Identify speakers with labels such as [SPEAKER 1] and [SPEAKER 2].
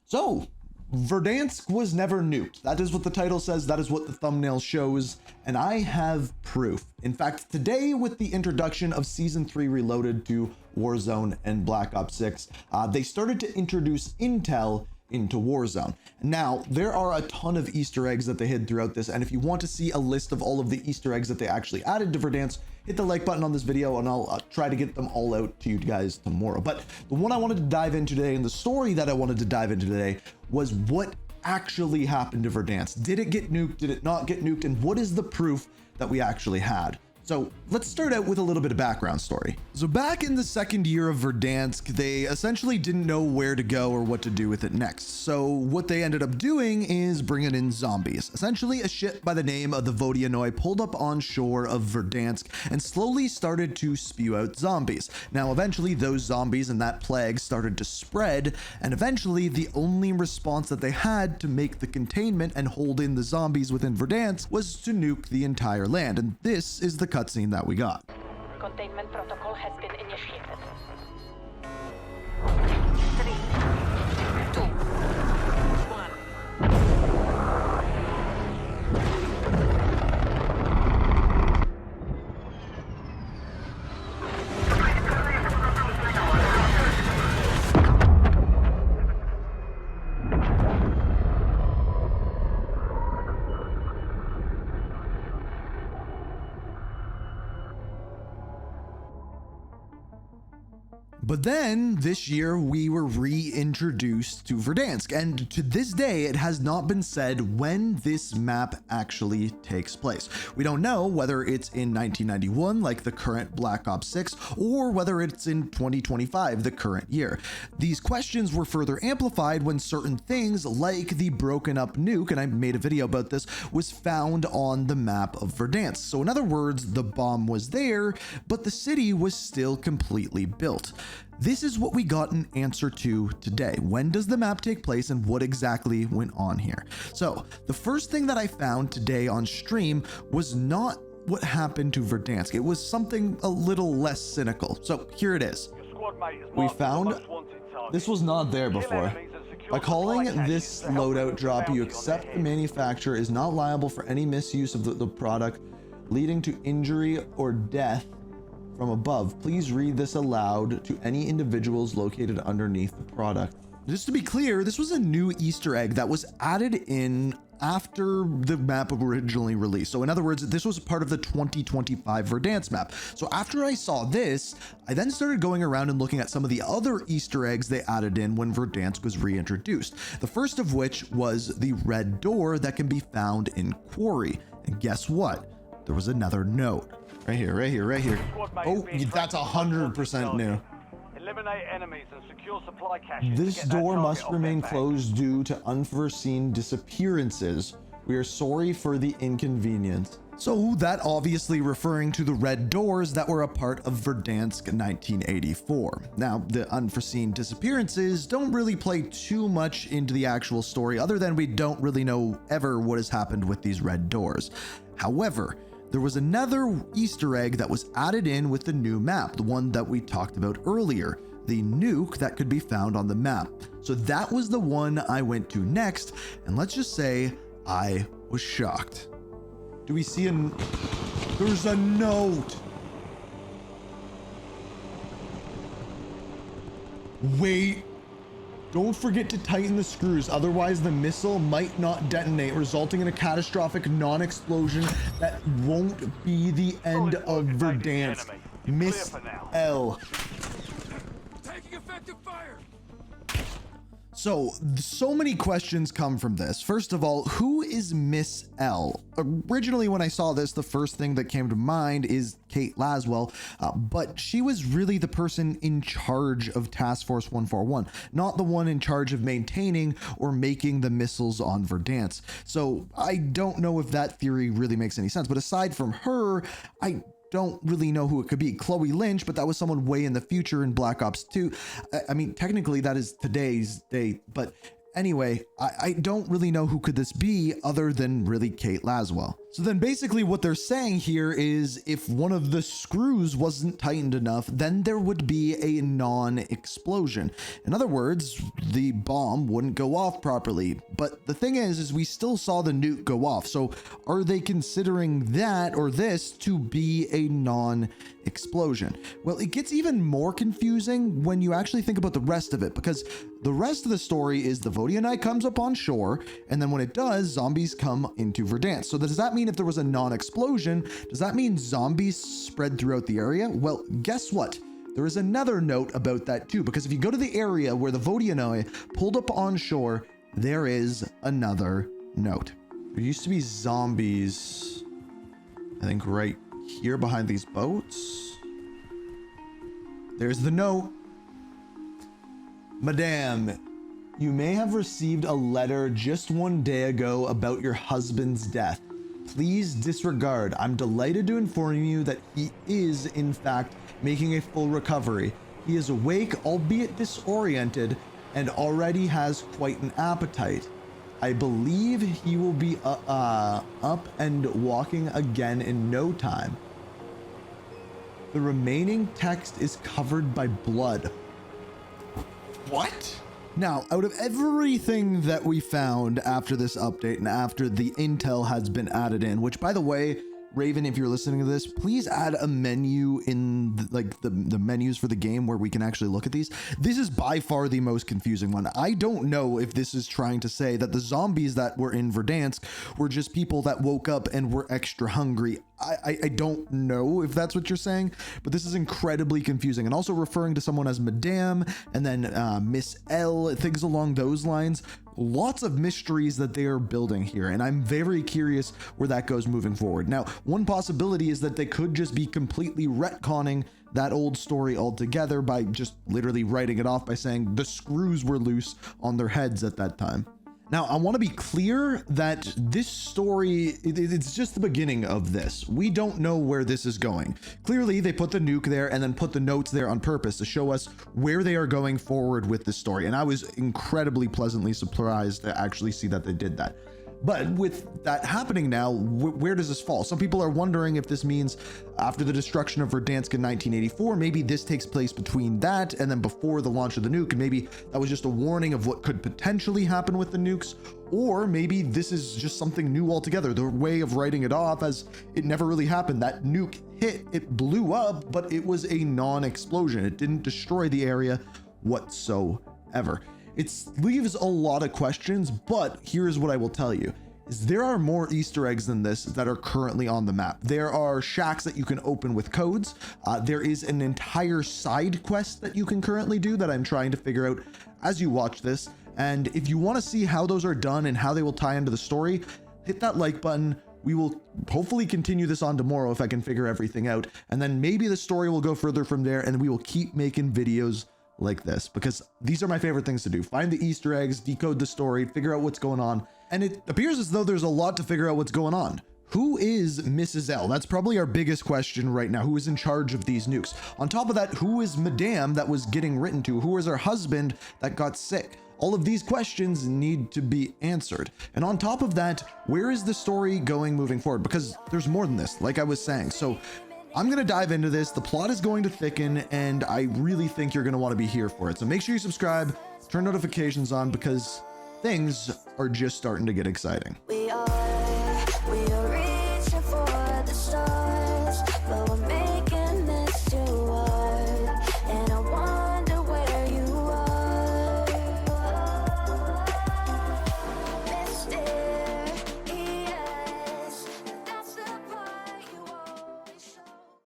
[SPEAKER 1] So, Verdansk was never nuked. That is what the title says, that is what the thumbnail shows, and I have proof. In fact, today with the introduction of Season 3 Reloaded to Warzone and Black Ops 6, they started to introduce intel into Warzone. Now, there are a ton of Easter eggs that they hid throughout this, and if you want to see a list of all of the Easter eggs that they actually added to Verdansk, hit the like button on this video and I'll try to get them all out to you guys tomorrow. But the one I wanted to dive into today, and the story that I wanted to dive into today, was what actually happened to Verdansk. Did it get nuked? Did it not get nuked? And what is the proof that we actually had? So let's start out with a little bit of background story. So back in the second year of Verdansk, they essentially didn't know where to go or what to do with it next. So what they ended up doing is bringing in zombies. Essentially a ship by the name of the Vodianoi pulled up on shore of Verdansk and slowly started to spew out zombies. Now eventually those zombies and that plague started to spread, and eventually the only response that they had to make the containment and hold in the zombies within Verdansk was to nuke the entire land. And this is the cutscene that we got.
[SPEAKER 2] Containment protocol has been initiated. 3, 2, 1.
[SPEAKER 1] But then this year we were reintroduced to Verdansk, and to this day it has not been said when this map actually takes place. We don't know whether it's in 1991 like the current Black Ops 6 or whether it's in 2025, the current year. These questions were further amplified when certain things like the broken up nuke, and I made a video about this, was found on the map of Verdansk. So in other words, the bomb was there, but the city was still completely built. This is what we got an answer to today. When does the map take place and what exactly went on here? So the first thing that I found today on stream was not what happened to Verdansk. It was something a little less cynical. So here it is. We found, this was not there before. By calling this loadout drop, you accept the manufacturer is not liable for any misuse of the product leading to injury or death from above. Please read this aloud to any individuals located underneath the product. Just to be clear, this was a new Easter egg that was added in after the map originally released. So in other words, this was part of the 2025 Verdansk map. So after I saw this, I then started going around and looking at some of the other Easter eggs they added in when Verdansk was reintroduced. The first of which was the red door that can be found in Quarry. And guess what? There was another note. Right here, right here, right here. Oh, that's 100% new.
[SPEAKER 3] Eliminate enemies and secure supply caches.
[SPEAKER 1] This door must remain closed due to unforeseen disappearances. We are sorry for the inconvenience. So that obviously referring to the red doors that were a part of Verdansk 1984. Now, the unforeseen disappearances don't really play too much into the actual story, other than we don't really know ever what has happened with these red doors. However, there was another Easter egg that was added in with the new map, the one that we talked about earlier, the nuke that could be found on the map. So that was the one I went to next, and let's just say I was shocked. Do we see there's a note. Wait. Don't forget to tighten the screws, otherwise the missile might not detonate, resulting in a catastrophic non-explosion that won't be the end of Verdansk. Miss L.
[SPEAKER 4] Taking effective fire.
[SPEAKER 1] So many questions come from this. First of all, who is Miss L? Originally, when I saw this, the first thing that came to mind is Kate Laswell, but she was really the person in charge of Task Force 141, not the one in charge of maintaining or making the missiles on Verdansk. So I don't know if that theory really makes any sense, but aside from her, I don't really know who it could be. Chloe Lynch, but that was someone way in the future in Black Ops 2. I mean, technically that is today's date, but anyway, I don't really know who could this be other than really Kate Laswell. So then basically what they're saying here is if one of the screws wasn't tightened enough, then there would be a non-explosion. In other words, the bomb wouldn't go off properly. But the thing is we still saw the nuke go off. So are they considering that or this to be a non-explosion? Well, it gets even more confusing when you actually think about the rest of it, because the rest of the story is the Verdansk comes up on shore, and then when it does, zombies come into Verdansk. So does that mean if there was a non-explosion, does that mean zombies spread throughout the area? Well, guess what? There is another note about that too, because if you go to the area where the Verdansk pulled up on shore, there is another note. There used to be zombies, I think right here behind these boats. There's the note. Madame, you may have received a letter just one day ago about your husband's death. Please disregard. I'm delighted to inform you that he is, in fact, making a full recovery. He is awake, albeit disoriented, and already has quite an appetite. I believe he will be up and walking again in no time. The remaining text is covered by blood. What? Now, out of everything that we found after this update and after the intel has been added in, which by the way, Raven, if you're listening to this, please add a menu in the menus for the game where we can actually look at these. This is by far the most confusing one. I don't know if this is trying to say that the zombies that were in Verdansk were just people that woke up and were extra hungry. I don't know if that's what you're saying, but this is incredibly confusing, and also referring to someone as Madame and then Miss L, things along those lines. Lots of mysteries that they are building here, and I'm very curious where that goes moving forward. Now, one possibility is that they could just be completely retconning that old story altogether by just literally writing it off by saying the screws were loose on their heads at that time. Now, I want to be clear that this story, it's just the beginning of this. We don't know where this is going. Clearly, they put the nuke there and then put the notes there on purpose to show us where they are going forward with this story. And I was incredibly pleasantly surprised to actually see that they did that. But with that happening now, where does this fall? Some people are wondering if this means after the destruction of Verdansk in 1984, maybe this takes place between that and then before the launch of the nuke. And maybe that was just a warning of what could potentially happen with the nukes. Or maybe this is just something new altogether. The way of writing it off as it never really happened. That nuke hit, it blew up, but it was a non-explosion. It didn't destroy the area whatsoever. It leaves a lot of questions, but here's what I will tell you. Is there are more Easter eggs than this that are currently on the map. There are shacks that you can open with codes. There is an entire side quest that you can currently do that I'm trying to figure out as you watch this. And if you want to see how those are done and how they will tie into the story, hit that like button. We will hopefully continue this on tomorrow if I can figure everything out. And then maybe the story will go further from there, and we will keep making videos like this, because these are my favorite things to do. Find the Easter eggs, decode the story, figure out what's going on. And it appears as though there's a lot to figure out what's going on. Who is Mrs. L? That's probably our biggest question right now. Who is in charge of these nukes? On top of that, who is Madame that was getting written to? Who is her husband that got sick? All of these questions need to be answered. And on top of that, where is the story going moving forward? Because there's more than this, like I was saying. So I'm going to dive into this. The plot is going to thicken, and I really think you're going to want to be here for it. So make sure you subscribe, turn notifications on, because things are just starting to get exciting.